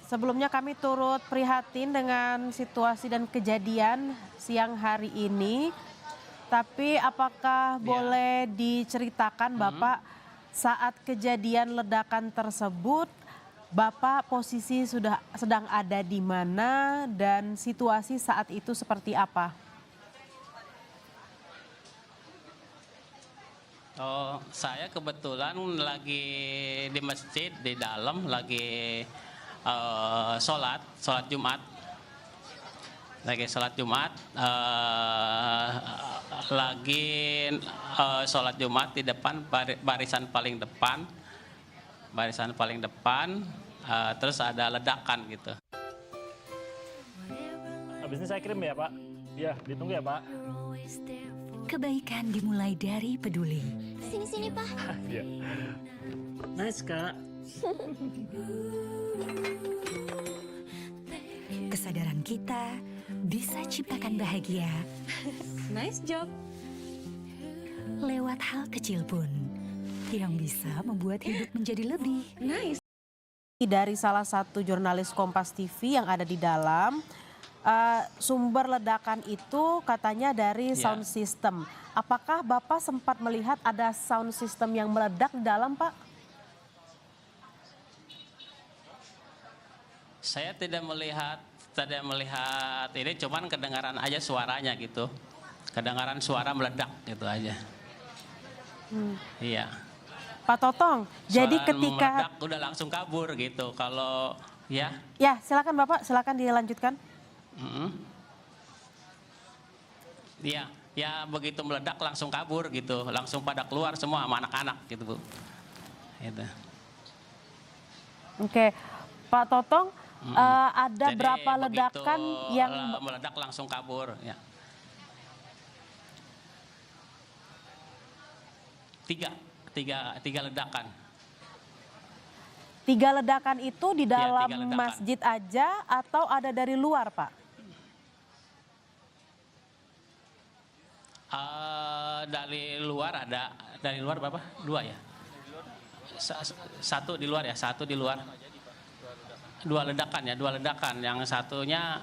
sebelumnya kami turut prihatin dengan situasi dan kejadian siang hari ini. Tapi apakah boleh diceritakan, Bapak, saat kejadian ledakan tersebut, Bapak posisi sedang ada di mana dan situasi saat itu seperti apa? Oh, saya kebetulan lagi di masjid di dalam, lagi sholat Jumat. Lagi sholat Jumat, sholat Jumat di depan barisan paling depan, terus ada ledakan gitu. Habis ini saya kirim ya, Pak? Iya, ditunggu ya, Pak. Kebaikan dimulai dari peduli. Sini-sini, Pak. Iya. Nice, Kak. Kesadaran kita bisa ciptakan bahagia. Nice job. Lewat hal kecil pun yang bisa membuat hidup menjadi lebih. Nice. Dari salah satu jurnalis Kompas TV yang ada di dalam, sumber ledakan itu katanya dari sound system. Apakah Bapak sempat melihat ada sound system yang meledak di dalam, Pak? Saya tidak melihat ini, cuman kedengaran aja suaranya gitu. Kedengaran suara meledak gitu aja. Iya. Pak Totong, jadi ketika meledak udah langsung kabur gitu. Kalau ya. Ya, silakan Bapak, silakan dilanjutkan. Iya, ya begitu meledak langsung kabur gitu, langsung pada keluar semua sama anak-anak gitu, Bu. Gitu. Oke, Pak Totong, ada jadi, berapa ledakan yang meledak langsung kabur? Ya. Tiga ledakan. 3 ledakan itu di dalam 3 ledakan. masjid aja atau ada dari luar, Pak? Dari luar ada, dari luar berapa? 2 ya? Satu di luar ya, 1 di luar. 2 ledakan. Yang satunya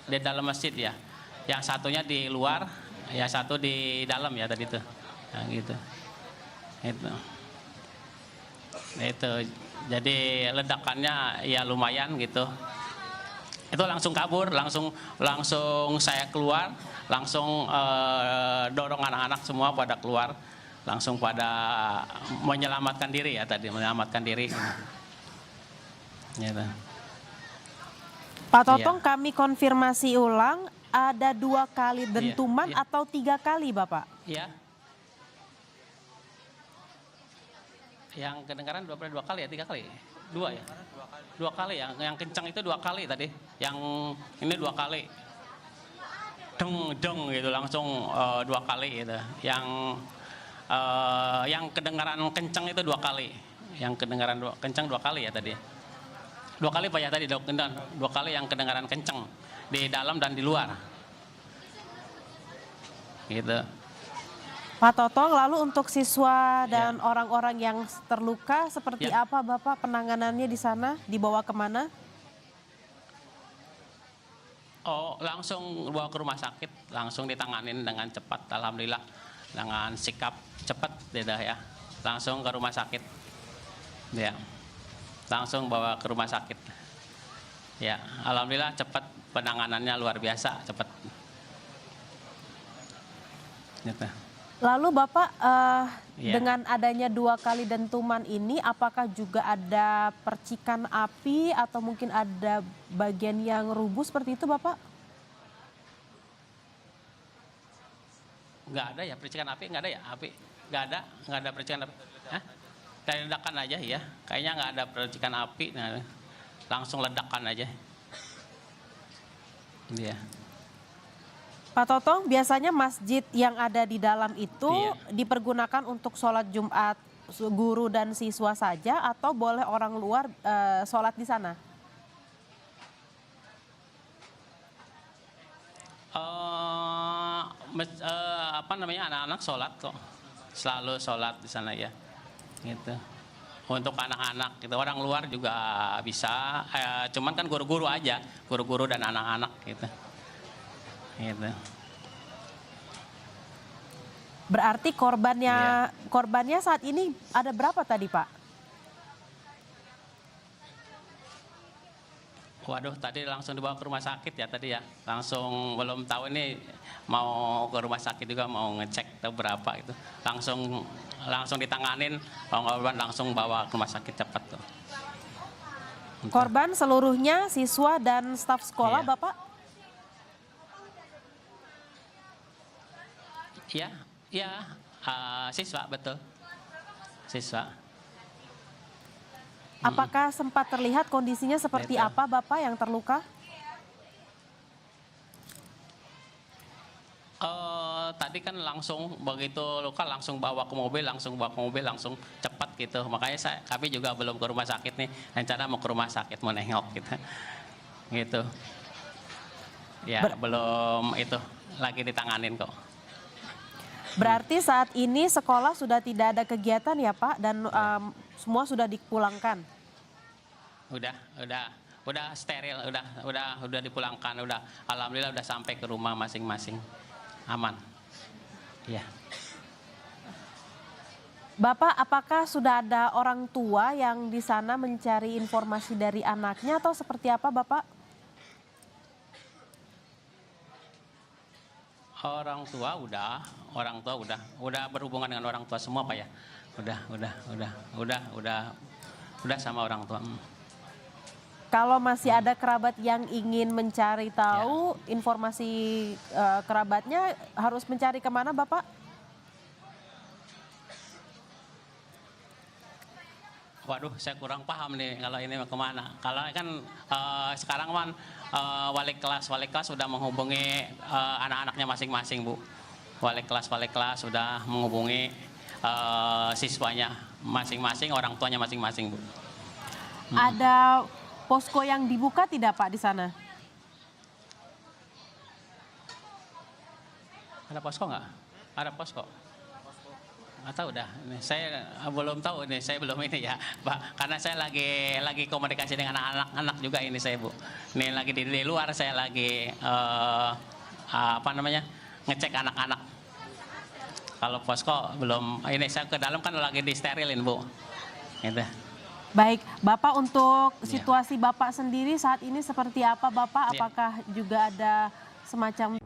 di dalam masjid ya. Yang satunya di luar, ya 1 di dalam ya tadi tuh. Nah, gitu. Itu. Jadi ledakannya ya lumayan gitu. Itu langsung kabur, langsung saya keluar, langsung dorong anak-anak semua pada keluar, langsung pada menyelamatkan diri ya tadi, menyelamatkan diri. Gitu. Pak Totong, kami konfirmasi ulang, ada 2 kali dentuman atau 3 kali, Bapak? Iya. Yang kedengaran 2 kali ya, 3 kali? 2 ya? 2 kali ya, yang kencang itu 2 kali tadi, yang ini 2 kali. Deng gitu, langsung 2 kali gitu. Yang kedengaran kencang itu 2 kali. Yang kedengaran kencang 2 kali ya tadi. 2 kali Pak ya tadi, 2 kali yang kedengaran kencang di dalam dan di luar. Gitu. Pak Totong, lalu untuk siswa dan orang-orang yang terluka seperti apa Bapak penanganannya di sana? Dibawa kemana? Oh, langsung bawa ke rumah sakit, langsung ditanganin dengan cepat, alhamdulillah, dengan sikap cepat, ya, langsung ke rumah sakit, ya, langsung bawa ke rumah sakit, ya, alhamdulillah cepat, penanganannya luar biasa, cepat. Gitu. Lalu Bapak, dengan adanya 2 kali dentuman ini, apakah juga ada percikan api atau mungkin ada bagian yang rubuh seperti itu Bapak? Nggak ada ya, percikan api nggak ada ya, nggak ada percikan api. Hah? Kayak ledakan aja ya, kayaknya nggak ada percikan api, nah, langsung ledakan aja. Iya. Pak Totong, biasanya masjid yang ada di dalam itu dipergunakan untuk sholat Jumat guru dan siswa saja atau boleh orang luar sholat di sana? Anak-anak sholat kok, selalu sholat di sana ya, gitu. Untuk anak-anak, gitu. Orang luar juga bisa, cuman kan guru-guru aja, guru-guru dan anak-anak gitu. Gitu. Berarti korbannya saat ini ada berapa tadi Pak? Waduh, tadi langsung dibawa ke rumah sakit ya tadi ya. Langsung belum tahu ini mau ke rumah sakit juga mau ngecek tahu berapa itu. Langsung ditanganin, korban langsung bawa ke rumah sakit cepat tuh. Korban seluruhnya siswa dan staf sekolah Bapak? Iya, siswa betul, siswa. Apakah sempat terlihat kondisinya seperti apa Bapak yang terluka? Tadi kan langsung begitu luka langsung bawa ke mobil, langsung cepat gitu. Makanya kami juga belum ke rumah sakit nih, rencana mau ke rumah sakit mau nengok gitu. Gitu. Ya, belum itu lagi ditanganin kok. Berarti saat ini sekolah sudah tidak ada kegiatan ya Pak dan semua sudah dipulangkan? Udah steril, udah dipulangkan, alhamdulillah udah sampai ke rumah masing-masing, aman. Ya. Bapak, apakah sudah ada orang tua yang di sana mencari informasi dari anaknya atau seperti apa Bapak? Orang tua udah berhubungan dengan orang tua semua Pak ya. Udah sama orang tua. Kalau masih ada kerabat yang ingin mencari tahu informasi kerabatnya harus mencari kemana Bapak? Waduh, saya kurang paham nih kalau ini kemana. Kalau kan sekarang kan wali kelas sudah menghubungi anak-anaknya masing-masing Bu. Wali kelas sudah menghubungi siswanya masing-masing, orang tuanya masing-masing Bu. Ada posko yang dibuka tidak Pak di sana? Ada posko nggak? Ada posko. Nggak tahu dah, saya belum tahu nih, saya belum ini ya Pak, karena saya lagi komunikasi dengan anak-anak juga ini saya Bu. Ini lagi di luar, saya lagi ngecek anak-anak. Kalau posko belum, ini saya ke dalam kan lagi disterilin Bu. Gitu. Baik, Bapak untuk situasi Bapak sendiri saat ini seperti apa Bapak? Apakah juga ada semacam...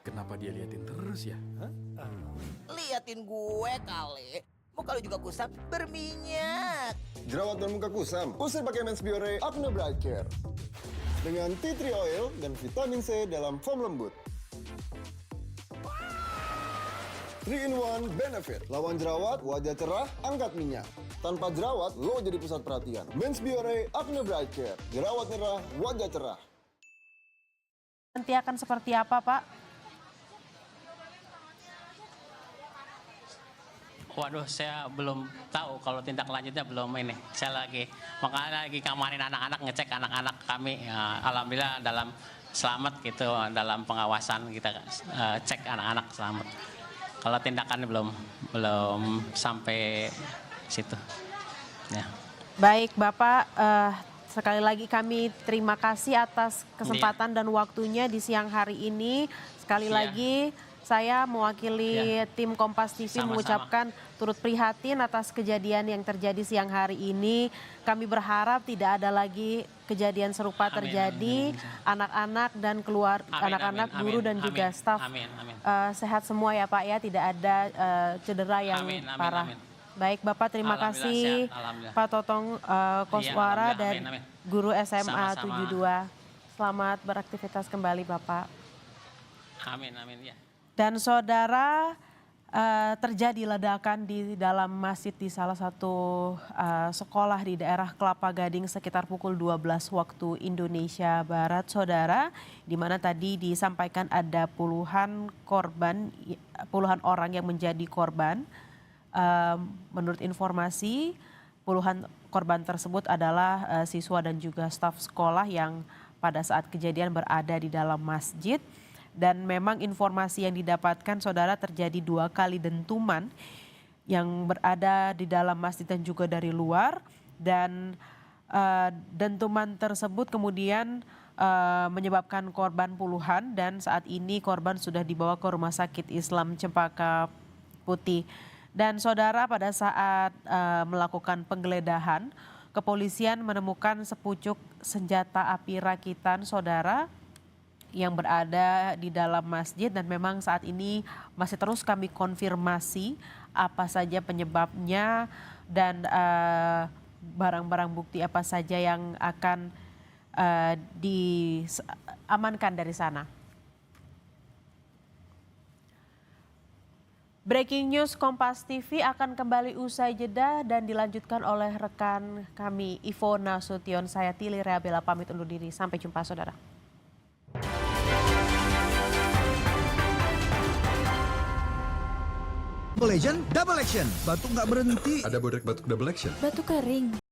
Kenapa dia liatin terus ya? Liatin gue kali. Muka lu juga kusam berminyak. Jerawat dan muka kusam, usir pakai Men's Biore Acne Bright Care. Dengan tea tree oil dan vitamin C dalam foam lembut. 3-in-1 benefit. Lawan jerawat, wajah cerah, angkat minyak. Tanpa jerawat, lo jadi pusat perhatian. Men's Biore Acne Bright Care. Jerawat merah, wajah cerah. Nanti akan seperti apa Pak? Waduh, saya belum tahu kalau tindak lanjutnya belum ini. Saya makanya lagi ngamanin anak-anak, ngecek anak-anak kami. Ya, alhamdulillah dalam selamat gitu, dalam pengawasan kita cek anak-anak selamat. Kalau tindakan belum sampai situ. Ya. Baik Bapak, sekali lagi kami terima kasih atas kesempatan dan waktunya di siang hari ini. Sekali lagi saya mewakili tim Kompas TV mengucapkan turut prihatin atas kejadian yang terjadi siang hari ini. Kami berharap tidak ada lagi kejadian serupa terjadi. Anak-anak dan anak-anak, guru dan juga staf sehat semua ya Pak ya, tidak ada cedera yang parah. Baik Bapak, terima kasih Pak Totong Koswara dan guru SMA 72. Selamat beraktivitas kembali Bapak. Amin, ya. Dan saudara, terjadi ledakan di dalam masjid di salah satu sekolah di daerah Kelapa Gading sekitar pukul 12 waktu Indonesia Barat, saudara, di mana tadi disampaikan ada puluhan orang yang menjadi korban. Menurut informasi, puluhan korban tersebut adalah siswa dan juga staf sekolah yang pada saat kejadian berada di dalam masjid. Dan memang informasi yang didapatkan saudara, terjadi 2 kali dentuman yang berada di dalam masjid dan juga dari luar. Dan dentuman tersebut kemudian menyebabkan korban puluhan, dan saat ini korban sudah dibawa ke Rumah Sakit Islam Cempaka Putih. Dan saudara, pada saat melakukan penggeledahan, kepolisian menemukan sepucuk senjata api rakitan saudara yang berada di dalam masjid, dan memang saat ini masih terus kami konfirmasi apa saja penyebabnya dan barang-barang bukti apa saja yang akan diamankan dari sana. Breaking News Kompas TV akan kembali usai jeda dan dilanjutkan oleh rekan kami Ivo Nasution. Saya Tili Reabella pamit undur diri. Sampai jumpa saudara. Legend Double Action, batuk nggak berhenti. Ada bodek batuk double action. Batuk kering.